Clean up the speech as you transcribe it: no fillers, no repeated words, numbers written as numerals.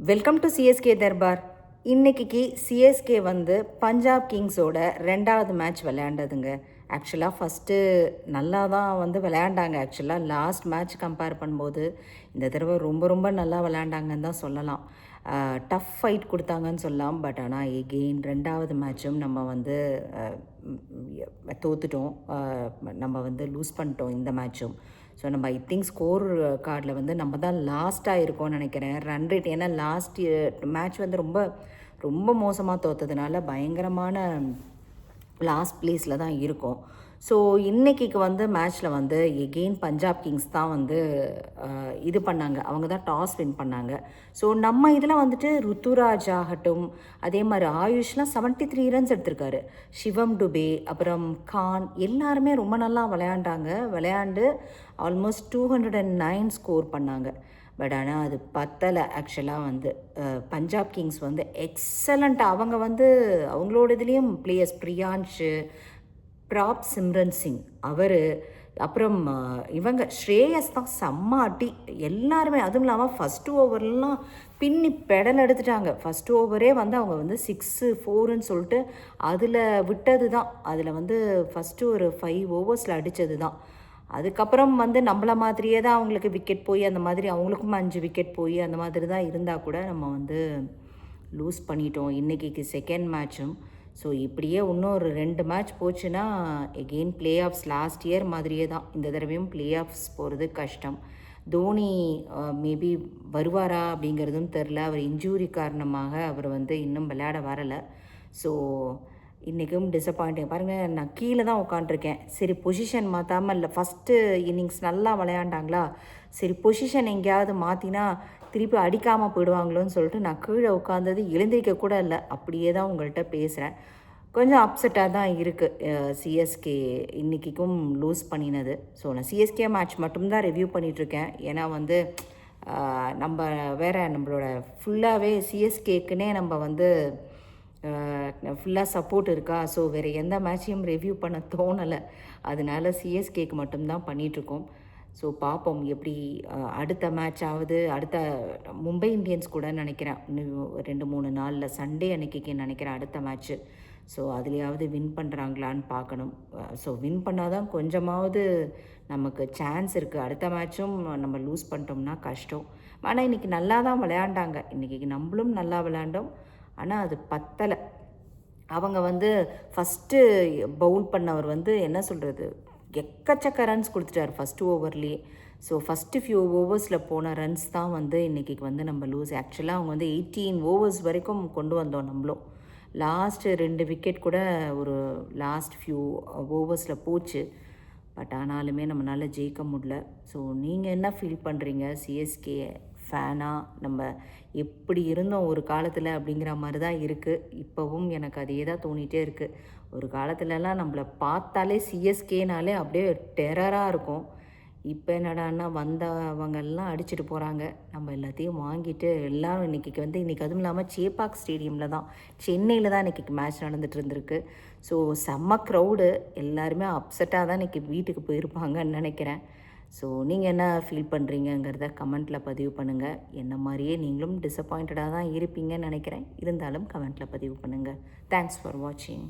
Welcome to CSK Darbar. இன்றைக்கி CSK வந்து பஞ்சாப் கிங்ஸோட 2வது மேட்ச் விளையாண்டதுங்க. ஆக்சுவலாக ஃபஸ்ட்டு நல்லா தான் வந்து விளையாண்டாங்க. ஆக்சுவலாக லாஸ்ட் மேட்ச் கம்பேர் பண்ணும்போது இந்த தடவை ரொம்ப ரொம்ப நல்லா விளையாண்டாங்கன்னு தான் சொல்லலாம். டஃப் ஃபைட் கொடுத்தாங்கன்னு சொல்லலாம். பட் ஆனால் எகெயின் 2வது மேட்சும் நம்ம வந்து தோத்துட்டோம். நம்ம வந்து லூஸ் பண்ணிட்டோம் இந்த மேட்சும். ஸோ நம்ம ஐ திங்க் ஸ்கோர் கார்டில் வந்து நம்ம தான் லாஸ்ட்டாக இருக்கோம்னு நினைக்கிறேன். ரன் ரேட் ஏன்னா லாஸ்ட் மேட்ச் வந்து ரொம்ப ரொம்ப மோசமாக தோற்றதுனால பயங்கரமான லாஸ்ட் ப்ளேஸில் தான் இருக்கும். ஸோ இன்றைக்கிக்கு வந்து மேட்ச்சில் வந்து எகெயின் பஞ்சாப் கிங்ஸ் தான் வந்து இது பண்ணாங்க. அவங்க தான் டாஸ் வின் பண்ணாங்க. ஸோ நம்ம இதில் வந்துட்டு ருத்துராஜ் ஆகட்டும், அதே மாதிரி ஆயுஷ்லாம் 73 ரன்ஸ் எடுத்திருக்காரு. சிவம் டுபே, அப்புறம் கான் எல்லாருமே ரொம்ப நல்லா விளையாண்டு ஆல்மோஸ்ட் 209 ஸ்கோர் பண்ணாங்க. பட் ஆனால் அது பத்தலை. ஆக்சுவலாக வந்து பஞ்சாப் கிங்ஸ் வந்து எக்ஸலண்ட். அவங்க வந்து அவங்களோட இதுலேயும் பிளேயர்ஸ் பிரியான்ஷு, ப்ராப் சிம்ரன் சிங் அவர், அப்புறம் இவங்க ஸ்ரேயஸ் தான் செம்ம அடி. எல்லாருமே அதுவும் இல்லாமல் ஃபஸ்ட்டு ஓவர்லாம் பின்னி பெடல் எடுத்துட்டாங்க. ஃபஸ்ட்டு ஓவரே வந்து அவங்க வந்து 6-4ன்னு சொல்லிட்டு அதில் விட்டது தான். அதில் வந்து ஃபஸ்ட்டு ஒரு 5 ஓவர்ஸில் அடித்தது தான். அதுக்கப்புறம் வந்து நம்மள மாதிரியே தான் அவங்களுக்கு விக்கெட் போய் அந்த மாதிரி அவங்களுக்கும் 5 விக்கெட் போய் அந்த மாதிரி தான் இருந்தால் கூட நம்ம வந்து லூஸ் பண்ணிட்டோம் இன்றைக்கி செகண்ட் மேட்சும். ஸோ இப்படியே இன்னும் ஒரு 2 மேட்ச் போச்சுன்னா again play of last year மாதிரியே தான் இந்த தடவையும் பிளே ஆஃப்ஸ் போகிறது கஷ்டம். தோனி மேபி வருவாரா அப்படிங்கிறதும் தெரில. அவர் இன்ஜூரி காரணமாக அவர் வந்து இன்னும் விளையாட வரலை. ஸோ இன்றைக்கும் டிசப்பாயிண்டிங். பாருங்கள், நான் கீழே தான் உட்காண்ட்ருக்கேன். சரி பொசிஷன் மாற்றாமல் இல்லை, ஃபஸ்ட்டு இன்னிங்ஸ் நல்லா விளையாண்டாங்களா, சரி பொசிஷன் எங்கேயாவது மாற்றினா திருப்பி அடிக்காமல் போயிடுவாங்களோன்னு சொல்லிட்டு நான் கீழே உட்காந்தது எழுந்திரிக்க கூட இல்லை. அப்படியே தான் உங்கள்கிட்ட பேசுகிறேன். கொஞ்சம் அப்செட்டாக தான் இருக்குது சிஎஸ்கே இன்றைக்கும் லூஸ் பண்ணினது. ஸோ நான் சிஎஸ்கே மேட்ச் மட்டும்தான் ரிவ்யூ பண்ணிகிட்ருக்கேன். ஏன்னா வந்து நம்ம வேறு நம்மளோட ஃபுல்லாகவே சிஎஸ்கேக்குன்னே நம்ம வந்து ஃபுல்லாக சப்போர்ட் இருக்கா. ஸோ வேறு எந்த மேட்சையும் ரிவ்யூ பண்ண தோணலை. அதனால சிஎஸ்கேக்கு மட்டும்தான் பண்ணிகிட்ருக்கோம். ஸோ பார்ப்போம் எப்படி அடுத்த மேட்ச் ஆகுது. அடுத்த மும்பை இந்தியன்ஸ் கூட நினைக்கிறேன் 2-3 நாளில் சண்டே அன்னைக்கு நினைக்கிறேன் அடுத்த மேட்ச்சு. ஸோ அதுலேயாவது வின் பண்ணுறாங்களான்னு பார்க்கணும். ஸோ வின் பண்ணால் தான் கொஞ்சமாவது நமக்கு சான்ஸ் இருக்குது. அடுத்த மேட்சும் நம்ம லூஸ் பண்ணிட்டோம்னா கஷ்டம். ஆனால் இன்றைக்கி நல்லா தான் விளையாண்டாங்க. இன்றைக்கி நம்மளும் நல்லா விளையாண்டோம். ஆனால் அது பத்தலை. அவங்க வந்து ஃபஸ்ட்டு பவுல் பண்ணவர் வந்து என்ன சொல்கிறது, எக்கச்சக்க ரன்ஸ் கொடுத்துட்டார் ஃபஸ்ட்டு ஓவர்லேயே. ஸோ ஃபஸ்ட்டு ஃபியூ ஓவர்ஸில் போன ரன்ஸ் தான் வந்து இன்றைக்கி வந்து நம்ம லூஸ். ஆக்சுவலாக அவங்க வந்து 18 ஓவர்ஸ் வரைக்கும் கொண்டு வந்தோம் நம்மளும். லாஸ்ட்டு 2 விக்கெட் கூட ஒரு லாஸ்ட் ஃபியூ ஓவர்ஸில் போச்சு. பட் ஆனாலுமே நம்மளால் ஜெயிக்க முடியல. ஸோ நீங்கள் என்ன ஃபீல் பண்ணுறீங்க? சிஎஸ்கே ஃபேனாக நம்ம எப்படி இருந்தோம் ஒரு காலத்தில் அப்படிங்கிற மாதிரி தான் இருக்குது. இப்போவும் எனக்கு அதே தான் தோணிகிட்டே இருக்குது. ஒரு காலத்துலலாம் நம்மளை பார்த்தாலே சிஎஸ்கேனாலே அப்படியே டெரராக இருக்கும். இப்போ என்னடான்னா வந்தவங்கெல்லாம் அடிச்சுட்டு போகிறாங்க. நம்ம எல்லாத்தையும் வாங்கிட்டு எல்லோரும் இன்றைக்கி அதுவும் இல்லாமல் சேப்பாக் ஸ்டேடியமில் தான், சென்னையில் தான் இன்றைக்கி மேட்ச் நடந்துகிட்டு இருந்திருக்கு. ஸோ செம்ம க்ரௌடு. எல்லாருமே அப்செட்டாக தான் இன்றைக்கி வீட்டுக்கு போயிருப்பாங்கன்னு நினைக்கிறேன். ஸோ நீங்கள் என்ன ஃபீல் பண்ணுறீங்கங்கிறத கமெண்ட்டில் பதிவு பண்ணுங்கள். என்ன மாதிரியே நீங்களும் டிசப்பாயிண்டடாக தான் இருப்பீங்கன்னு நினைக்கிறேன். இருந்தாலும் கமெண்ட்டில் பதிவு பண்ணுங்கள். தேங்க்ஸ் ஃபார் வாட்சிங்.